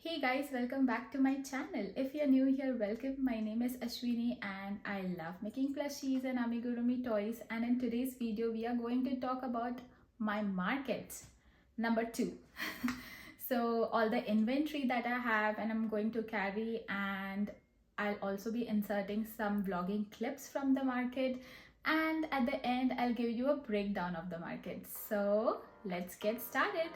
Hey guys, welcome back to my channel. If you're new here, welcome. My name is Ashwini and I love making plushies and Amigurumi toys, and in today's video we are going to talk about my market number 2. So all the inventory that I have and I'm going to carry, and I'll also be inserting some vlogging clips from the market, and at the end I'll give you a breakdown of the market. So let's get started.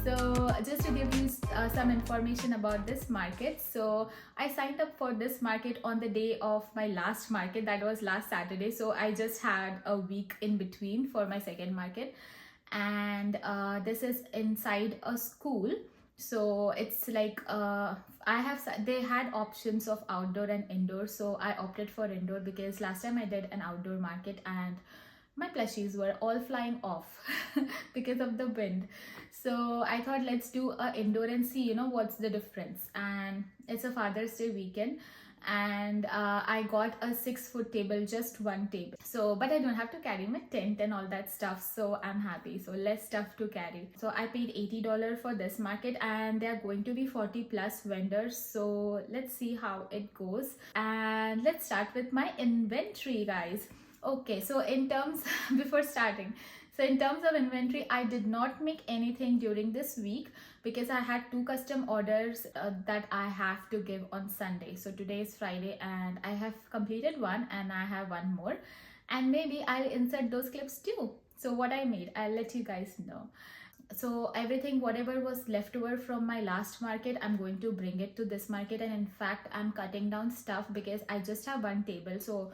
So just to give you some information about this market, so I signed up for this market on the day of my last market, that was last Saturday. So I just had a week in between for my second market, and this is inside a school. So it's like they had options of outdoor and indoor, so I opted for indoor because last time I did an outdoor market and my plushies were all flying off because of the wind. So I thought let's do a indoor and see what's the difference. And it's a Father's Day weekend, and I got a 6-foot table, just one table. So but I don't have to carry my tent and all that stuff, so I'm happy. So less stuff to carry. So I paid $80 for this market, and there are going to be 40 plus vendors. So let's see how it goes, and let's start with my inventory, guys. Okay, so in terms before starting, so in terms of inventory, I did not make anything during this week because I had 2 custom orders that I have to give on Sunday. So today is Friday and I have completed one and I have one more, and maybe I'll insert those clips too. So what I made, I'll let you guys know. So everything, whatever was left over from my last market, I'm going to bring it to this market. And in fact, I'm cutting down stuff because I just have one table. So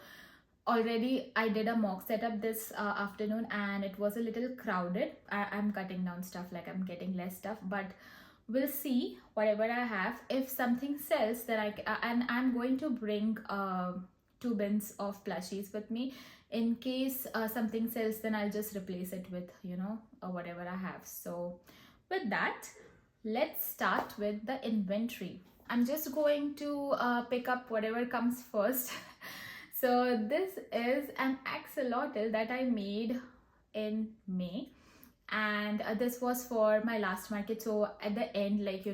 already I did a mock setup this afternoon and it was a little crowded. I'm cutting down stuff, like I'm getting less stuff, but we'll see whatever I have. If something sells, then and I'm going to bring 2 bins of plushies with me. In case something sells, then I'll just replace it with whatever I have. So with that, let's start with the inventory. I'm just going to pick up whatever comes first. So this is an axolotl that I made in May, and this was for my last market. So at the end, like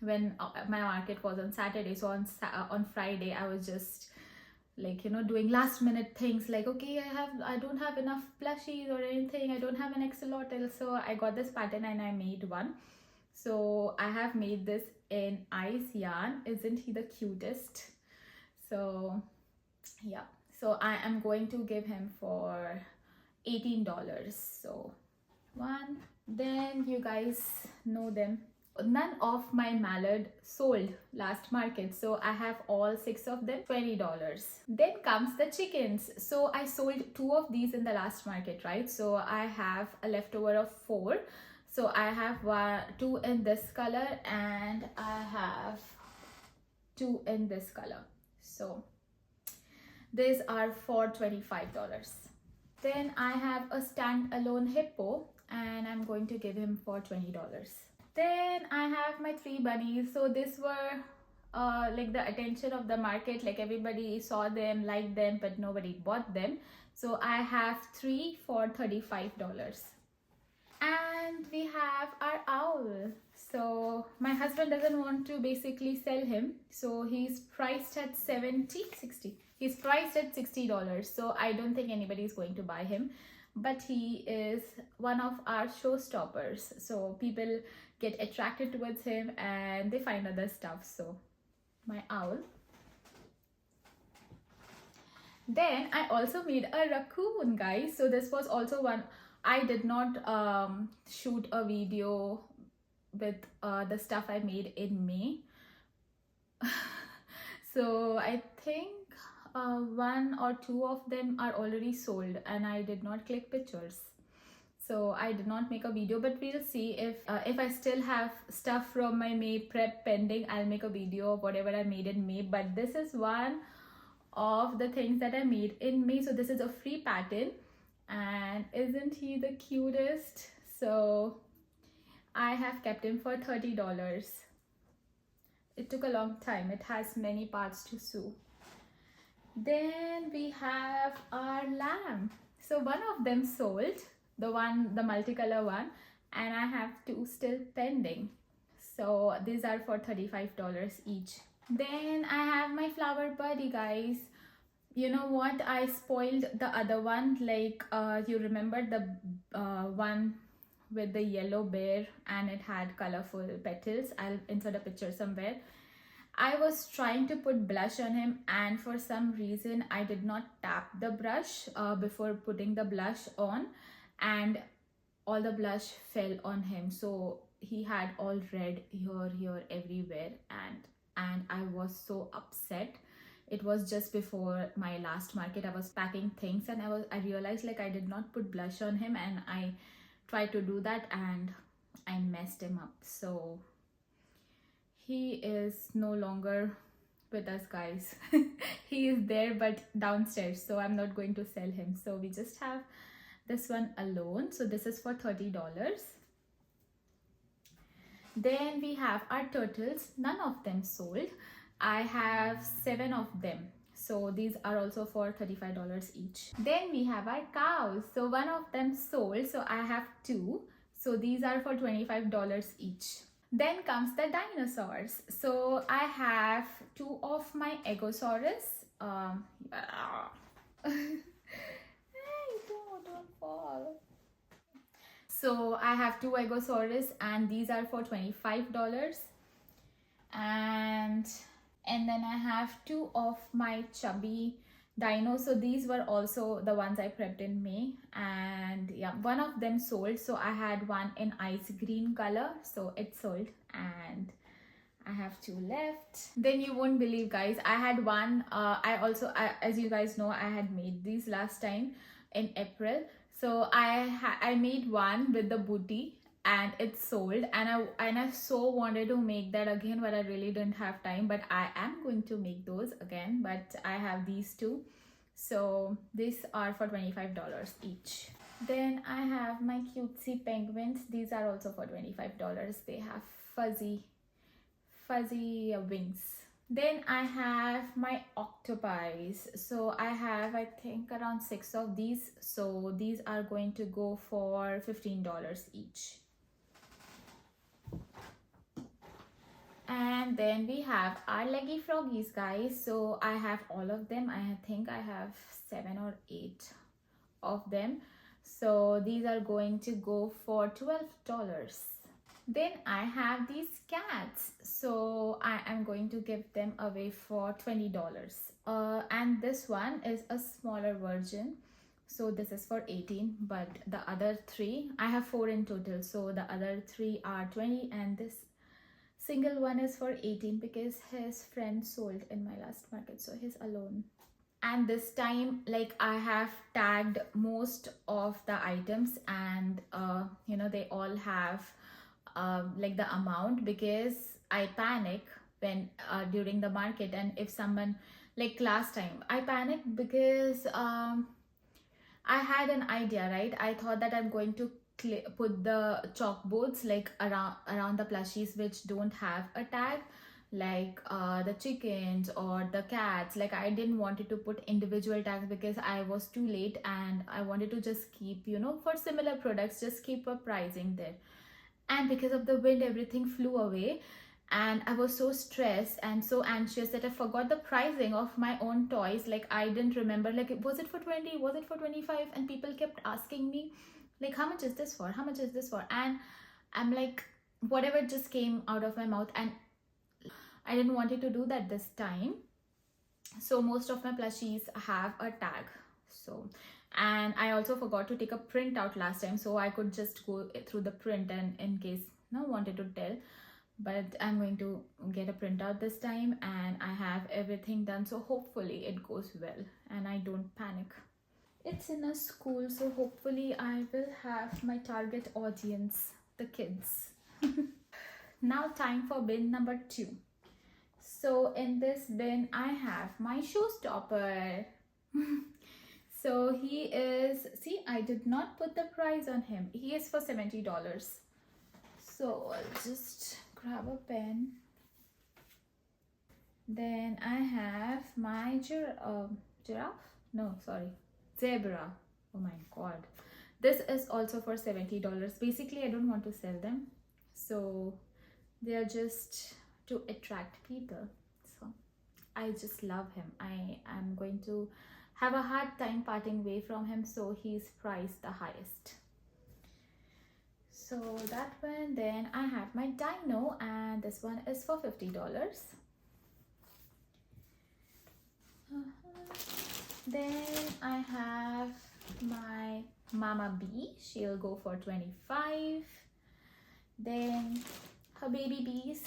when my market was on Saturday, so on Friday I was just like doing last minute things, like okay, I don't have enough plushies or anything, I don't have an axolotl. So I got this pattern and I made one. So I have made this in ice yarn. Isn't he the cutest? So yeah, so I am going to give him for $18. So one, then you guys know them. None of my mallard sold last market, so I have all 6 of them, $20. Then comes the chickens. So I sold 2 of these in the last market, right? So I have a leftover of 4. So I have 2 in this color and I have 2 in this color. So these are for $25. Then I have a standalone hippo and I'm going to give him for $20. Then I have my 3 bunnies. So these were like the attention of the market, like everybody saw them, liked them, but nobody bought them. So I have 3 for $35. And we have our owl. So my husband doesn't want to basically sell him, so he's priced at $60. He's priced at $60, so I don't think anybody is going to buy him, but he is one of our showstoppers. So people get attracted towards him and they find other stuff. So my owl. Then I also made a raccoon, guys. So this was also one. I did not shoot a video with the stuff I made in May. So I think 1 or 2 of them are already sold and I did not click pictures. So I did not make a video, but we'll see if I still have stuff from my May prep pending, I'll make a video of whatever I made in May. But this is one of the things that I made in May. So this is a free pattern. And isn't he the cutest? So I have kept him for $30. It took a long time. It has many parts to sew. Then we have our lamb. So one of them sold, the multicolor one, and I have 2 still pending. So these are for $35 each. Then I have my flower buddy, guys. You know what, I spoiled the other one. Like you remember the one with the yellow bear and it had colorful petals. I'll insert a picture somewhere. I was trying to put blush on him, and for some reason I did not tap the brush before putting the blush on, and all the blush fell on him. So he had all red here, everywhere, and I was so upset. It was just before my last market. I was packing things and I realized like I did not put blush on him, and I tried to do that and I messed him up. So he is no longer with us, guys. He is there but downstairs, so I'm not going to sell him. So we just have this one alone. So this is for $30. Then we have our turtles. None of them sold. I have 7 of them, so these are also for $35 each. Then we have our cows. So one of them sold, so I have 2, so these are for $25 each. Then comes the dinosaurs. So I have 2 of my Egosaurus. Hey, don't fall. So I have 2 Egosaurus and these are for $25. And then I have 2 of my chubby dinos. So these were also the ones I prepped in May, and yeah, one of them sold. So I had one in ice green color, so it sold, and I have 2 left. Then you won't believe, guys, I had one as you guys know, I had made these last time in April. So I made one with the booty and it sold, and I so wanted to make that again, but I really didn't have time. But I am going to make those again, but I have these 2, so these are for $25 each. Then I have my cutesy penguins. These are also for $25. They have fuzzy wings. Then I have my octopi. So I have, I think, around 6 of these, so these are going to go for $15 each. And then we have our leggy froggies, guys. So I have all of them. I think I have 7 or 8 of them, so these are going to go for $12. Then I have these cats, so I am going to give them away for $20. And this one is a smaller version, so this is for $18, but the other 3, I have 4 in total, so the other 3 are $20, and this single one is for $18 because his friend sold in my last market, so he's alone. And this time, like, I have tagged most of the items, and you know, they all have like the amount, because I panic when during the market. And if someone, like last time, I panicked because I had an idea, right? I thought that I'm going to put the chalkboards like around the plushies which don't have a tag, like the chickens or the cats. Like, I didn't want to put individual tags because I was too late, and I wanted to just keep, you know, for similar products, just keep a pricing there. And because of the wind, everything flew away, and I was so stressed and so anxious that I forgot the pricing of my own toys. Like, I didn't remember, like, was it for 20, was it for 25? And people kept asking me, like, how much is this for, how much is this for? And I'm like, whatever just came out of my mouth, and I didn't want to do that this time. So most of my plushies have a tag. So, and I also forgot to take a print out last time, so I could just go through the print, and in case no wanted to tell. But I'm going to get a printout this time, and I have everything done, so hopefully it goes well and I don't panic. It's in a school, so hopefully I will have my target audience, the kids. Now time for bin number 2. So in this bin I have my showstopper. So he is, see, I did not put the price on him. He is for $70. So I'll just grab a pen. Then I have my giraffe? No, sorry, zebra. Oh my god. This is also for $70. Basically, I don't want to sell them. So they are just to attract people. So I just love him. I am going to have a hard time parting away from him. So he's priced the highest. So that one. Then I have my dino, and this one is for $50. Then I have my Mama Bee. She'll go for 25. Then her baby bees.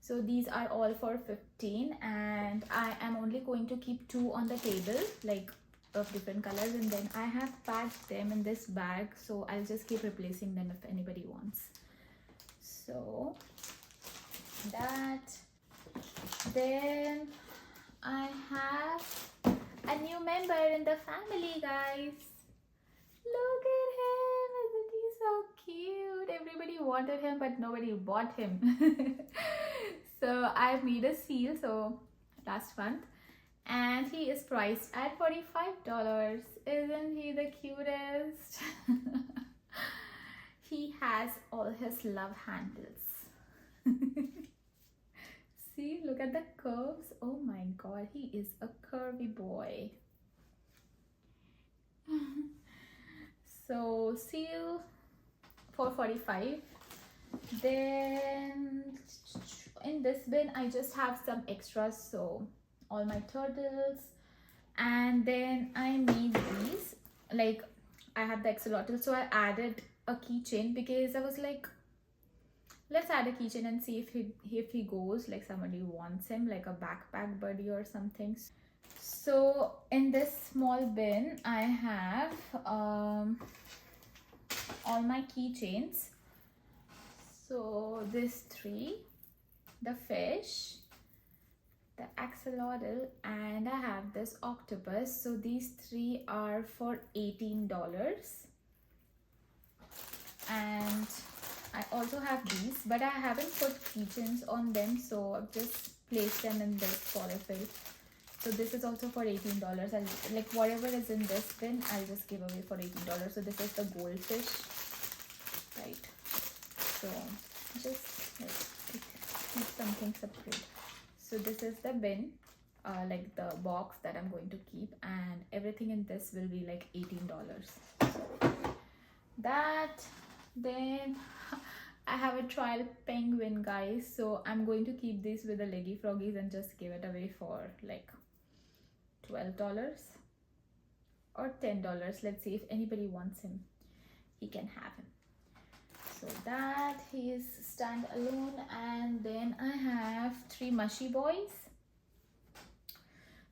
So these are all for 15, and I am only going to keep 2 on the table, like of different colors, and then I have packed them in this bag, so I'll just keep replacing them if anybody wants. So that. Then I have a new member in the family, guys. Look at him, isn't he so cute? Everybody wanted him, but nobody bought him. So I made a seal last month, and he is priced at $45. Isn't he the cutest? He has all his love handles. See, look at the curves. Oh my god, he is a curvy boy. So seal for 45. Then in this bin I just have some extras, so all my turtles, and then I made these, like I have the axolotl, so I added a keychain because I was like, let's add a keychain and see if he goes, like somebody wants him, like a backpack buddy or something. So in this small bin I have all my keychains. So these 3, the fish, the axolotl, and I have this octopus. So these 3 are for $18. And I also have these, but I haven't put keychains on them, so I've just placed them in this polyfill. So this is also for $18. I'll, like whatever is in this bin, I'll just give away for $18. So this is the goldfish, right? So just like keep something separate. So this is the bin, like the box that I'm going to keep, and everything in this will be like $18. So that. Then I have a trial penguin, guys, so I'm going to keep this with the leggy froggies and just give it away for like $12 or $10. Let's see if anybody wants him, he can have him. So that he is stand alone. And then I have 3 mushy boys.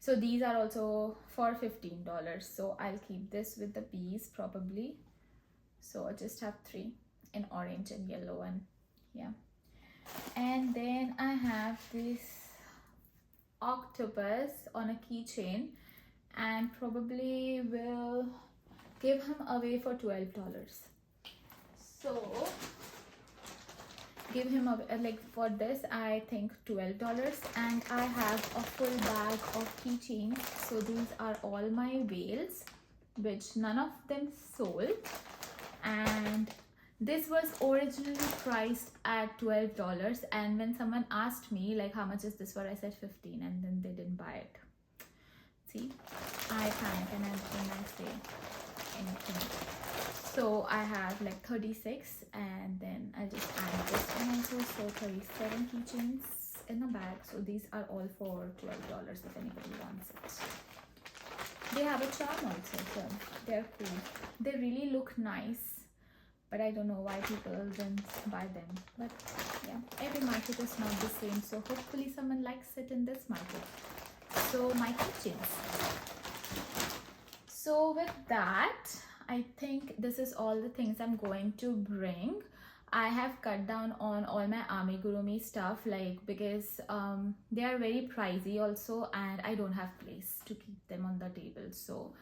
So these are also for $15. So I'll keep this with the bees probably. So I just have 3 in orange and yellow, and yeah. And then I have this octopus on a keychain, and probably will give him away for $12. So give him a, like for this I think $12. And I have a full bag of keychains. So these are all my whales, which none of them sold, and this was originally priced at $12. And when someone asked me like how much is this for, I said 15, and then they didn't buy it. See, I panic and I say anything. So I have like 36, and then I just add this one also, so 37 keychains in a bag. So these are all for $12 if anybody wants it. They have a charm also, so they're cool. They really look nice, but I don't know why people didn't buy them. But yeah, every market is not the same, so hopefully someone likes it in this market. So my keychains. So with that, I think this is all the things I'm going to bring. I have cut down on all my Amigurumi stuff, like because they are very pricey also, and I don't have place to keep them on the table. So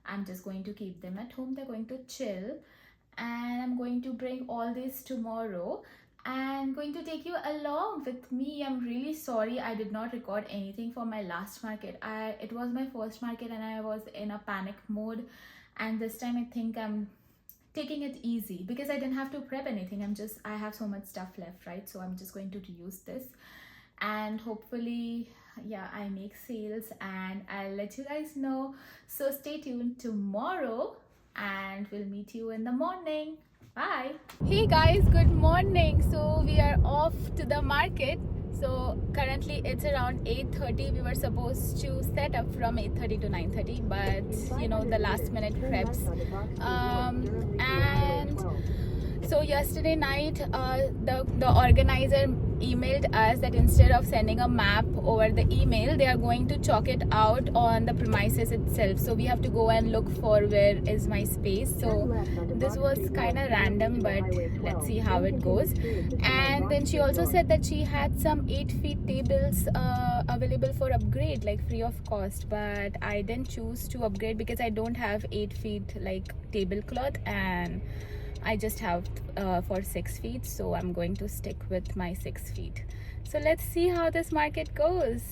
I'm just going to keep them at home. They're going to chill, and I'm going to bring all this tomorrow. and going to take you along with me. I'm really sorry I did not record anything for my last market. It was my first market and I was in a panic mode, and this time I think I'm taking it easy because I didn't have to prep anything. I have so much stuff left, right? So I'm just going to reuse this, and hopefully, yeah, I make sales and I'll let you guys know. So stay tuned tomorrow and we'll meet you in the morning. Bye. Hey guys, good morning. So we are off to the market. So currently it's around 8:30. We were supposed to set up from 8:30 to 9:30, but you know, the last minute preps. And so yesterday night, the organizer emailed us that instead of sending a map over the email, they are going to chalk it out on the premises itself. So we have to go and look for where is my space. So this was kind of random, but let's see how it goes. And then she also said that she had some 8 feet tables available for upgrade, like free of cost, but I didn't choose to upgrade because I don't have 8 feet like tablecloth, and I just have for 6 feet, so I'm going to stick with my 6 feet. So let's see how this market goes.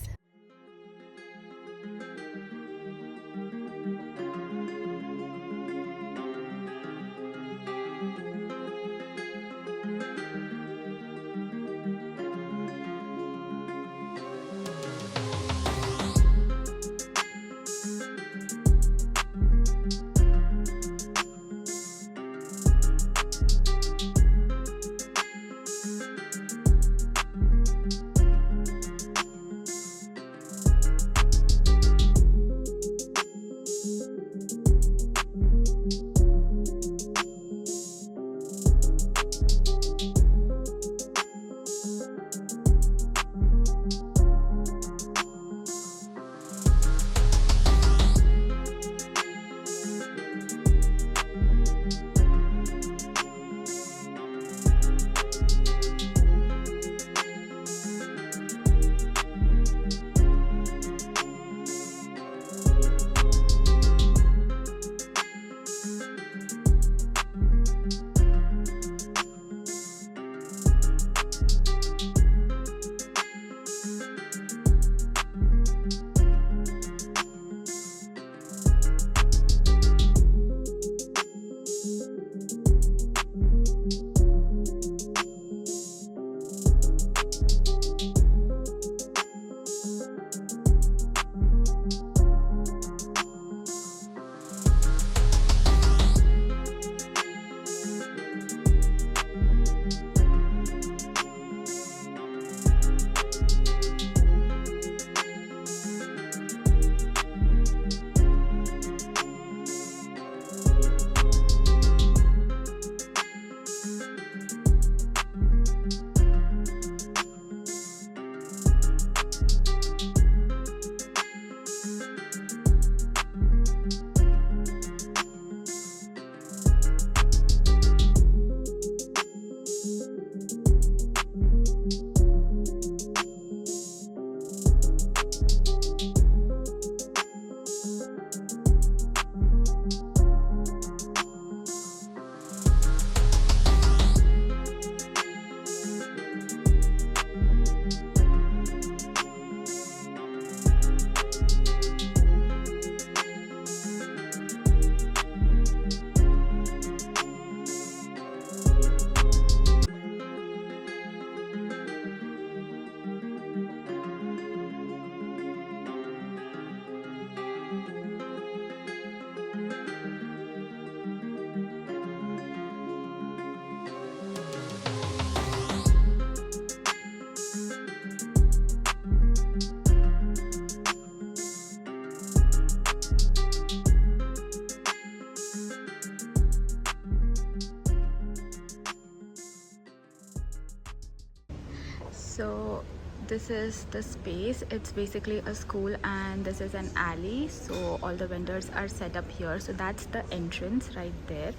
So this is the space. It's basically a school and this is an alley, so all the vendors are set up here. So that's the entrance right there,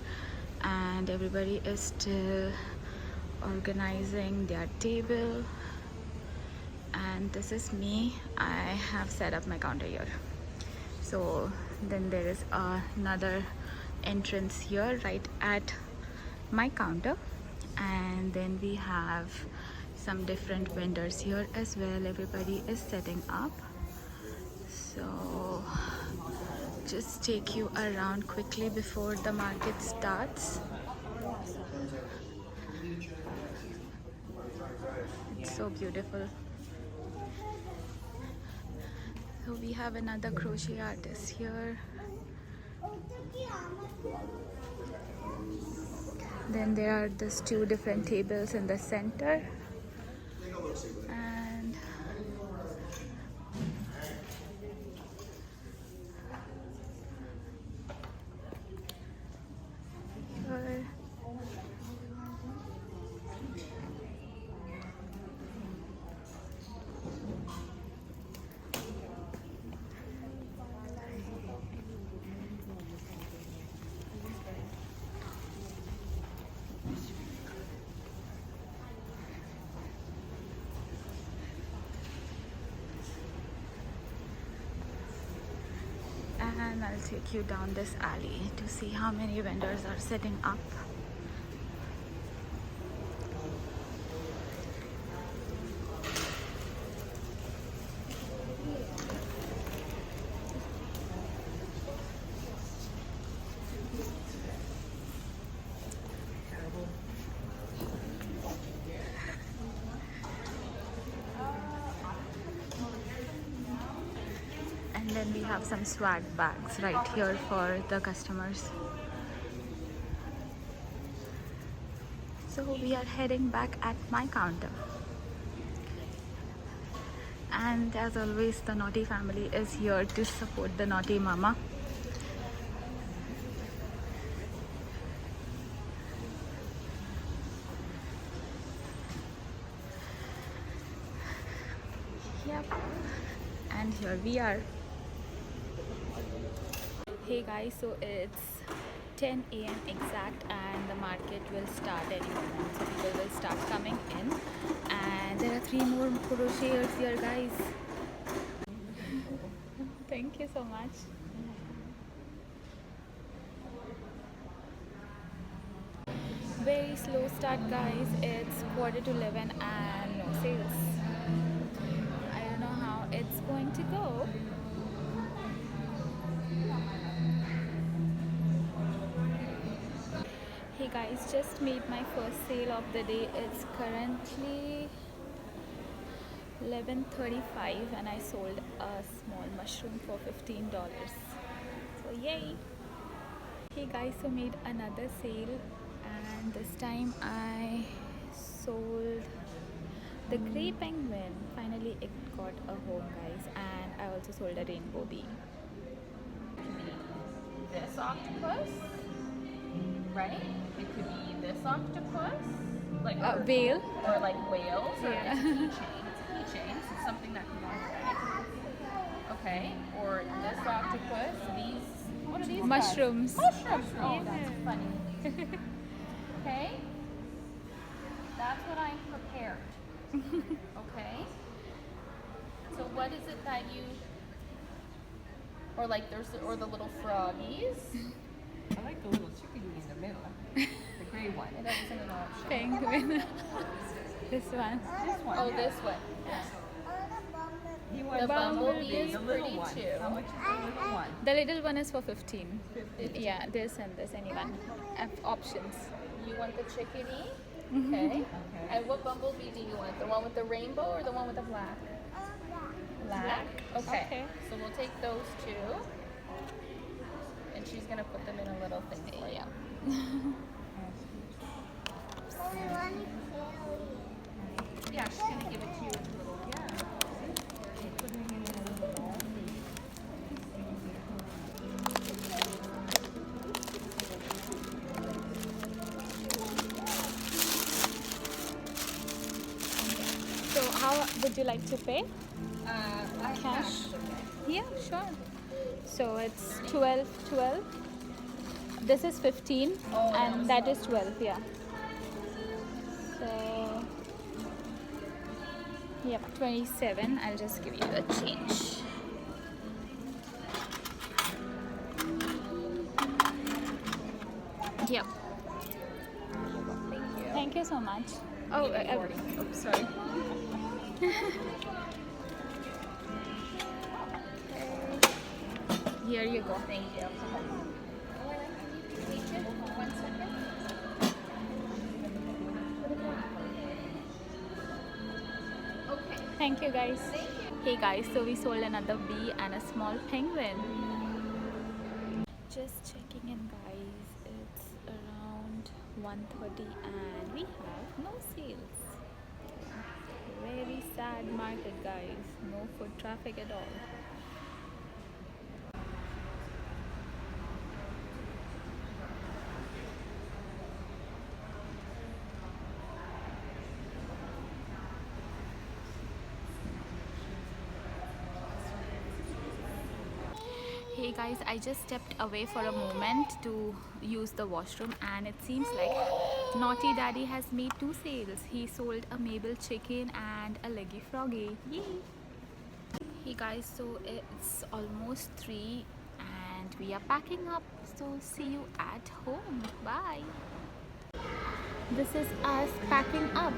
and everybody is still organizing their table. And this is me. I have set up my counter here. So then there is another entrance here right at my counter, And then we have some different vendors here as well. Everybody is setting up, so just take you around quickly before the market starts. It's so beautiful. So we have another crochet artist here. Then there are these two different tables in the center, and here and I'll take you down this alley to see how many vendors are setting up. And then we have some swag bags right here for the customers. So we are heading back at my counter. And as always, the naughty family is here to support the naughty mama. Yep. And here we are. Hey guys, so it's 10 a.m. exact and the market will start any moment. So people will start coming in, and there are 3 more crocheters here, guys. Thank you so much. Very slow start, guys. It's 10:45 and no sales. I don't know how it's going to go. Hey guys, just made my first sale of the day. It's currently 11:35 and I sold a small mushroom for $15. So yay! Hey guys, so made another sale, and this time I sold the gray penguin. Finally it got a home, guys, and I also sold a rainbow bee. This octopus, right? It could be this octopus, like Whale. or like whales, or Yeah. it's keychains. It's something that can go on your bag. Okay, or this octopus. These, what are these? Mushrooms. Guys? Mushrooms. Oh, Yeah. that's funny. Okay, that's what I prepared. Okay. So what is it that you? Or like there's the little froggies. I like the little chickadee in the middle, the gray one. That isn't an option. Penguin. This one. This one. Oh, yeah. this one. He The wants bumblebee is the little pretty one. too. How much is the little one? The little one is for 15. Yeah, this and this, anyone. Options. You want the chickadee? Okay. Okay. And what bumblebee do you want? The one with the rainbow or the one with the black? Black? Okay. Okay. So we'll take those two. And she's going to put them in a little thing for you. Yeah, she's going to give it to you as a little, yeah. So how would you like to pay? I Cash? Yeah, sure. So it's 12. This is 15 and that is 12, yeah. So, yep, 27. I'll just give you the change. Yep. Thank you so much. Sorry. Here you go. Thank you. One second. Okay. Thank you guys. Hey guys, so we sold another bee and a small penguin. Just checking in guys, it's around 1:30 and we have no sales. Very sad market guys, no foot traffic at all. Hey guys, I just stepped away for a moment to use the washroom and it seems like Naughty Daddy has made 2 sales. He sold a Mabel chicken and a leggy froggy. Yay! Hey guys, so it's almost 3 and we are packing up. So see you at home. Bye! This is us packing up.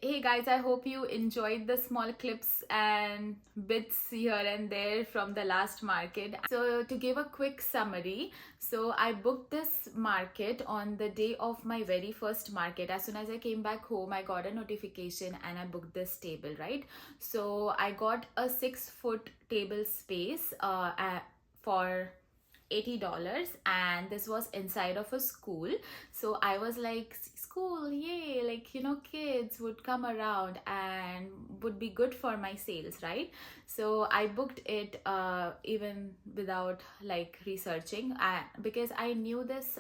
Hey guys, I hope you enjoyed the small clips and bits here and there from the last market. So to give a quick summary, so I booked this market on the day of my very first market. As soon as I came back home, I got a notification and I booked this table, right? So I got a 6-foot table space for $80 and this was inside of a school. So I was like, school, yay, like, you know, kids would come around and would be good for my sales, right? So I booked it even without like researching, because I knew this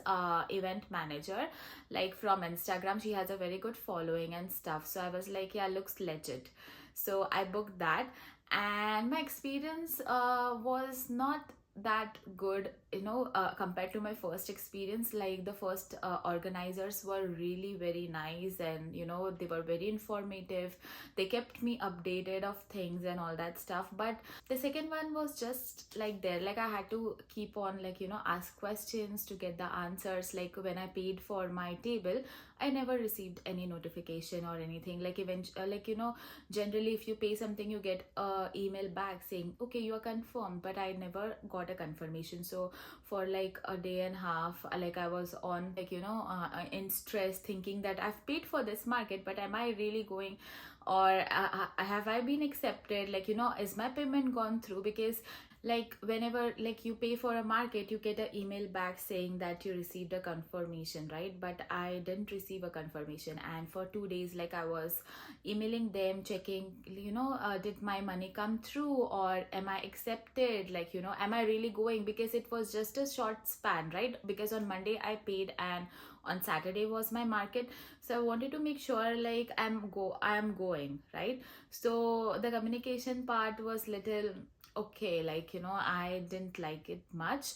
event manager like from Instagram. She has a very good following and stuff, so I was like, yeah, looks legit. So I booked that and my experience was not that good, you know, compared to my first experience. Like the first organizers were really very nice and, you know, they were very informative. They kept me updated of things and all that stuff. But the second one was just like there, like I had to keep on, like, you know, ask questions to get the answers. Like when I paid for my table, I never received any notification or anything. Like like, you know, generally if you pay something, you get a email back saying, okay, you are confirmed, but I never got a confirmation. So for like a day and a half, like I was on, like, you know, in stress, thinking that I've paid for this market, but am I really going, or have I been accepted? Like, you know, is my payment gone through? Because like whenever like you pay for a market, you get an email back saying that you received a confirmation, right? But I didn't receive a confirmation, and for 2 days, like I was emailing them, checking, you know, did my money come through, or am I accepted? Like, you know, am I really going? Because it was just a short span, right? Because on Monday I paid and on Saturday was my market. So I wanted to make sure like I am going, right? So the communication part was little okay, like, you know, I didn't like it much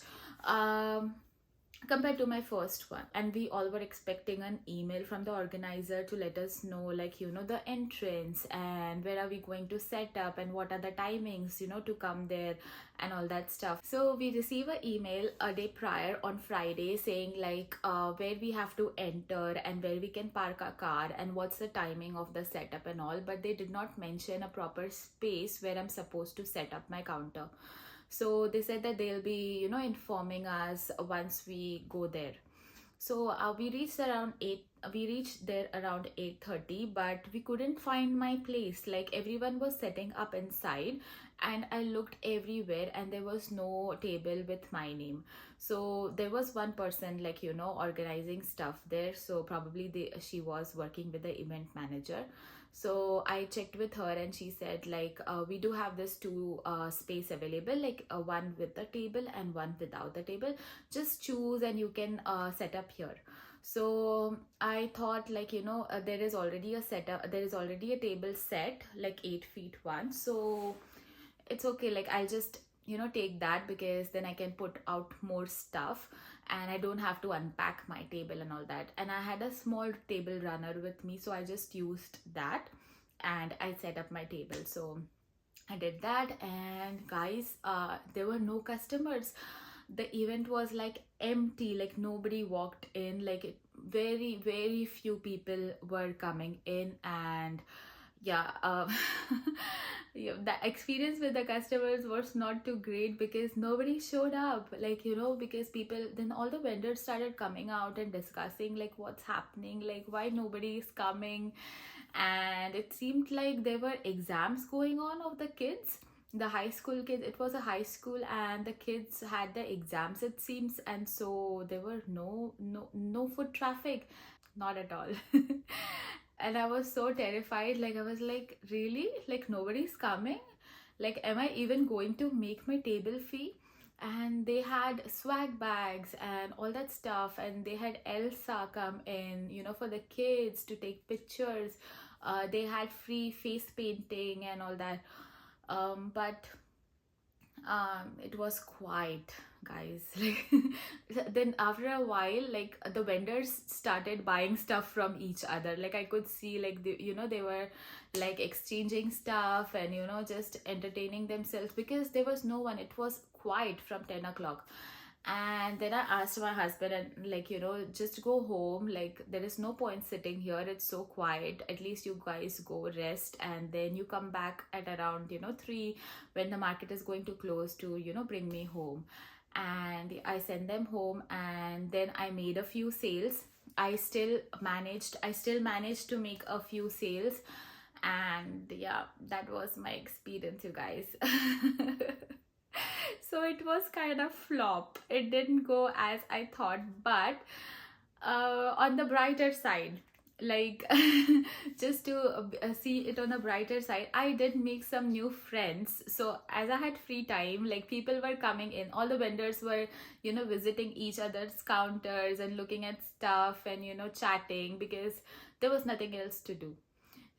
compared to my first one. And we all were expecting an email from the organizer to let us know, like, you know, the entrance and where are we going to set up and what are the timings, you know, to come there and all that stuff. So we receive an email a day prior on Friday saying like where we have to enter and where we can park our car and what's the timing of the setup and all, but they did not mention a proper space where I'm supposed to set up my counter. So they said that they'll be, you know, informing us once we go there. So we reached there around 8:30, but we couldn't find my place. Like everyone was setting up inside and I looked everywhere and there was no table with my name. So there was one person, like, you know, organizing stuff there. So probably she was working with the event manager. So I checked with her and she said like we do have this two space available, like one with the table and one without the table. Just choose and you can set up here. So I thought like, you know, there is already a setup, there is already a table set like 8 feet one, so it's okay, like I'll just, you know, take that, because then I can put out more stuff and I don't have to unpack my table and all that. And I had a small table runner with me, so I just used that and I set up my table. So I did that, and guys, there were no customers. The event was like empty, like nobody walked in, like very few people were coming in. And yeah, yeah, the experience with the customers was not too great because nobody showed up, like, you know, because people, then all the vendors started coming out and discussing like what's happening, like why nobody is coming. And it seemed like there were exams going on of the kids, the high school kids. It was a high school and the kids had the exams, it seems, and so there were no foot traffic, not at all. And I was so terrified, like I was like, really, like nobody's coming, like am I even going to make my table fee? And they had swag bags and all that stuff, and they had Elsa come in, you know, for the kids to take pictures. They had free face painting and all that. But it was quiet, guys. Like then after a while, like the vendors started buying stuff from each other, like I could see like you know, they were like exchanging stuff and, you know, just entertaining themselves because there was no one. It was quiet from 10 o'clock. And then I asked my husband, and like, you know, just go home, like there is no point sitting here, it's so quiet, at least you guys go rest and then you come back at around, you know, 3, when the market is going to close, to, you know, bring me home. And I sent them home, and then I made a few sales. I still managed to make a few sales. And yeah, that was my experience, you guys. So it was kind of flop, it didn't go as I thought. But on the brighter side, like just to see it on the brighter side, I did make some new friends. So as I had free time, like people were coming in, all the vendors were, you know, visiting each other's counters and looking at stuff and, you know, chatting, because there was nothing else to do.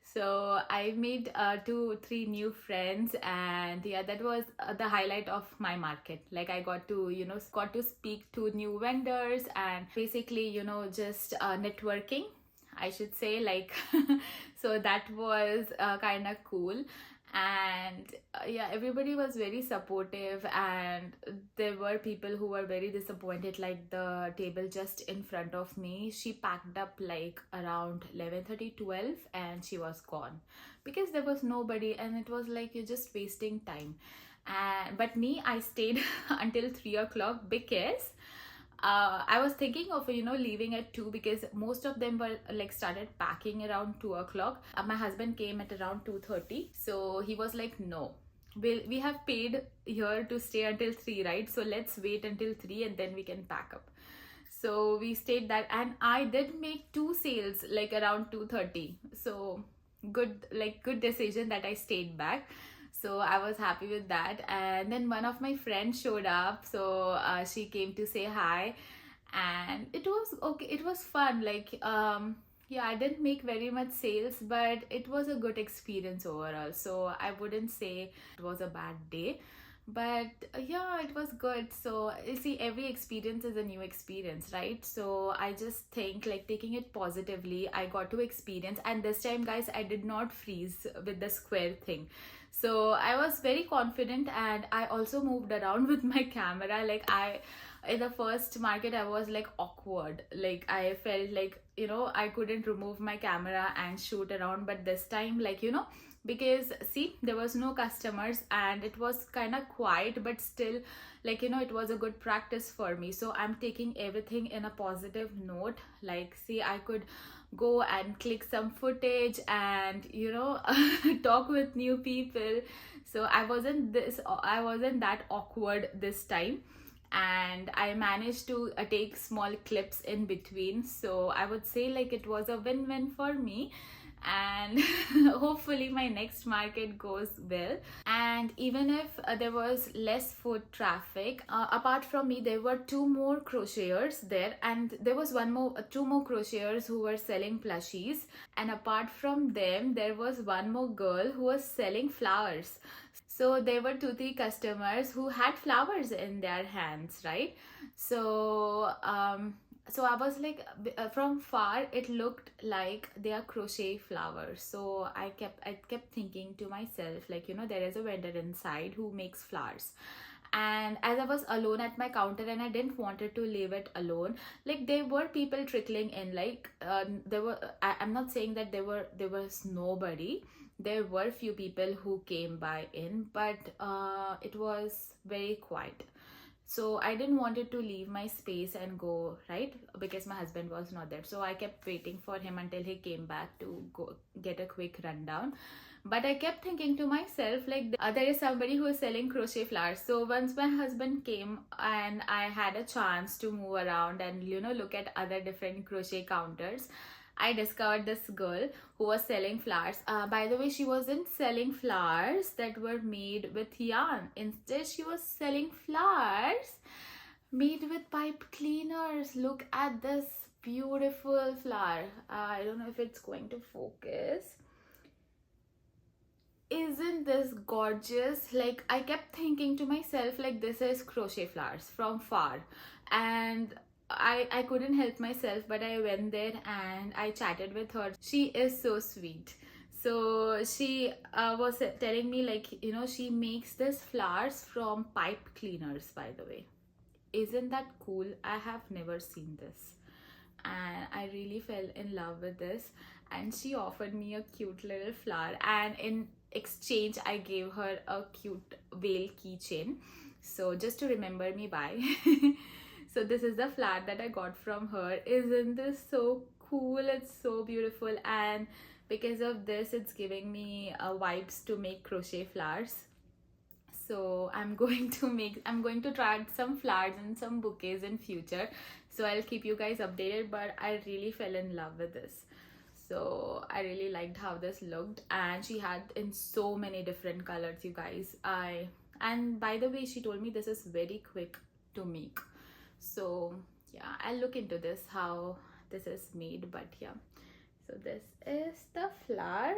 So I made 2-3 new friends, and yeah, that was the highlight of my market. Like I got to, you know, got to speak to new vendors and basically, you know, just networking, I should say, like so that was kind of cool. And yeah, everybody was very supportive, and there were people who were very disappointed, like the table just in front of me, she packed up like around 11:30, 12, and she was gone because there was nobody, and it was like you're just wasting time. And but me, I stayed until 3 o'clock because I was thinking of, you know, leaving at 2, because most of them were like started packing around 2 o'clock. My husband came at around 2:30, so he was like, no, we have paid here to stay until 3, right? So let's wait until 3 and then we can pack up. So we stayed that, and I did make 2 sales like around 2:30. So good, like good decision that I stayed back. So I was happy with that. And then one of my friends showed up, so she came to say hi, and it was okay, it was fun. Like yeah, I didn't make very much sales, but it was a good experience overall, so I wouldn't say it was a bad day. But yeah, it was good. So you see, every experience is a new experience, right? So I just think like taking it positively, I got to experience. And this time, guys, I did not freeze with the square thing, so I was very confident. And I also moved around with my camera. Like I, in the first market, I was like awkward, like I felt like, you know, I couldn't remove my camera and shoot around. But this time, like, you know, because see, there was no customers and it was kind of quiet, but still, like, you know, it was a good practice for me. So I'm taking everything in a positive note. Like, see, I could go and click some footage and, you know, talk with new people. So I wasn't that awkward this time, and I managed to take small clips in between. So I would say like it was a win-win for me. and hopefully my next market goes well. And even if there was less foot traffic, apart from me there were two more crocheters there, and there was two more crocheters who were selling plushies, and apart from them there was one more girl who was selling flowers. So there were 2-3 customers who had flowers in their hands, right? So I was like, from far it looked like they are crochet flowers. So I kept thinking to myself, like, there is a vendor inside who makes flowers. And as I was alone at my counter and I didn't wanted to leave it alone, like there were people trickling in, like I'm not saying that there was nobody. There were few people who came by in, but it was very quiet. So I didn't wanted to leave my space and go, right, because my husband was not there. So I kept waiting for him until he came back to go get a quick rundown. But I kept thinking to myself, like, there is somebody who is selling crochet flowers. So once my husband came and I had a chance to move around and look at other different crochet counters, I discovered this girl who was selling flowers. By the way, she wasn't selling flowers that were made with yarn. Instead, she was selling flowers made with pipe cleaners. Look at this beautiful flower. I don't know if it's going to focus. Isn't this gorgeous? Like, I kept thinking to myself, like, this is crochet flowers from far. And I couldn't help myself, but I went there and I chatted with her. She is so sweet. So she was telling me, like, she makes this flowers from pipe cleaners, by the way. Isn't that cool? I have never seen this, and I really fell in love with this. And she offered me a cute little flower, and in exchange I gave her a cute veil keychain, so just to remember me by. So this is the flower that I got from her. Isn't this so cool? It's so beautiful, and because of this it's giving me vibes to make crochet flowers. So I'm going to try some flowers and some bouquets in future, so I'll keep you guys updated. But I really fell in love with this. So I really liked how this looked, and she had in so many different colors, you guys. And by the way, she told me this is very quick to make. So yeah, I'll look into this, how this is made. But yeah, so this is the flower.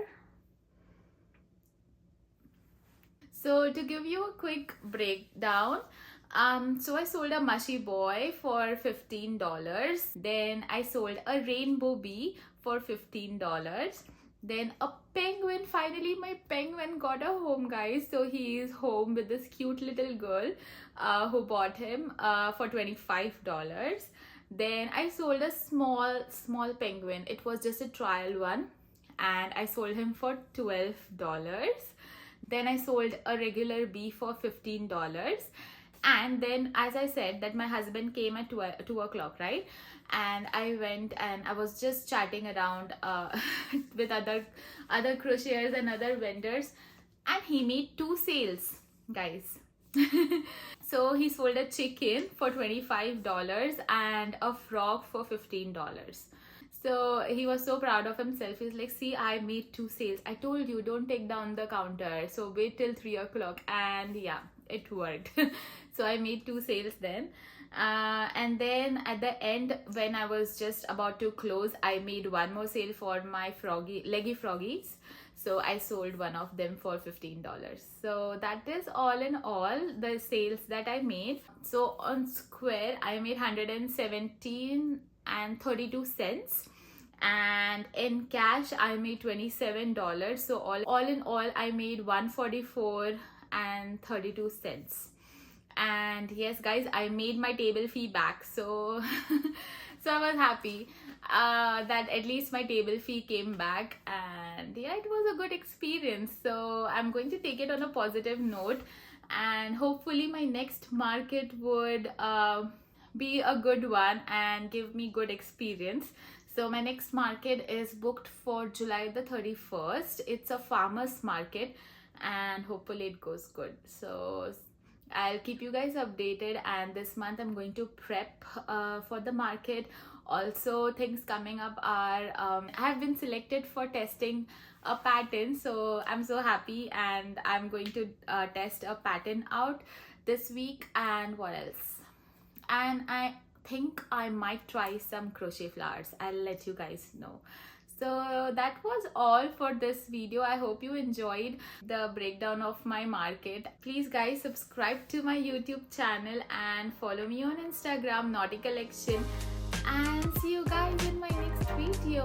So to give you a quick breakdown, so I sold a mushy boy for $15. Then I sold a rainbow bee for $15. Then a penguin. Finally my penguin got a home, guys. So he is home with this cute little girl who bought him for $25. Then I sold a small penguin. It was just a trial one, and I sold him for $12. Then I sold a regular bee for $15. And then, as I said, that my husband came at 2 o'clock, right? And I went and I was just chatting around with other crocheters and other vendors, and he made 2 sales, guys. So he sold a chicken for $25 and a frog for $15. So he was so proud of himself. He's like, see, I made 2 sales. I told you, don't take down the counter. So wait till 3 o'clock. And yeah, it worked. So I made 2 sales then. And then at the end, when I was just about to close, I made one more sale for my leggy froggies. So I sold one of them for $15. So that is all in all the sales that I made. So on Square, I made 117 and 32 cents, and in cash I made $27. So all in all I made 144 and 32 cents. And yes, guys, I made my table fee back. So so I was happy that at least my table fee came back, and yeah, it was a good experience. So I'm going to take it on a positive note, and hopefully my next market would be a good one and give me good experience. So my next market is booked for July the 31st. It's a farmers market, and hopefully it goes good. So I'll keep you guys updated, and this month I'm going to prep for the market. Also, things coming up are I have been selected for testing a pattern, so I'm so happy, and I'm going to test a pattern out this week. And what else? And I think I might try some crochet flowers. I'll let you guys know. So that was all for this video. I hope you enjoyed the breakdown of my market. Please guys, subscribe to my YouTube channel and follow me on Instagram, Naughty Collection, and see you guys in my next video.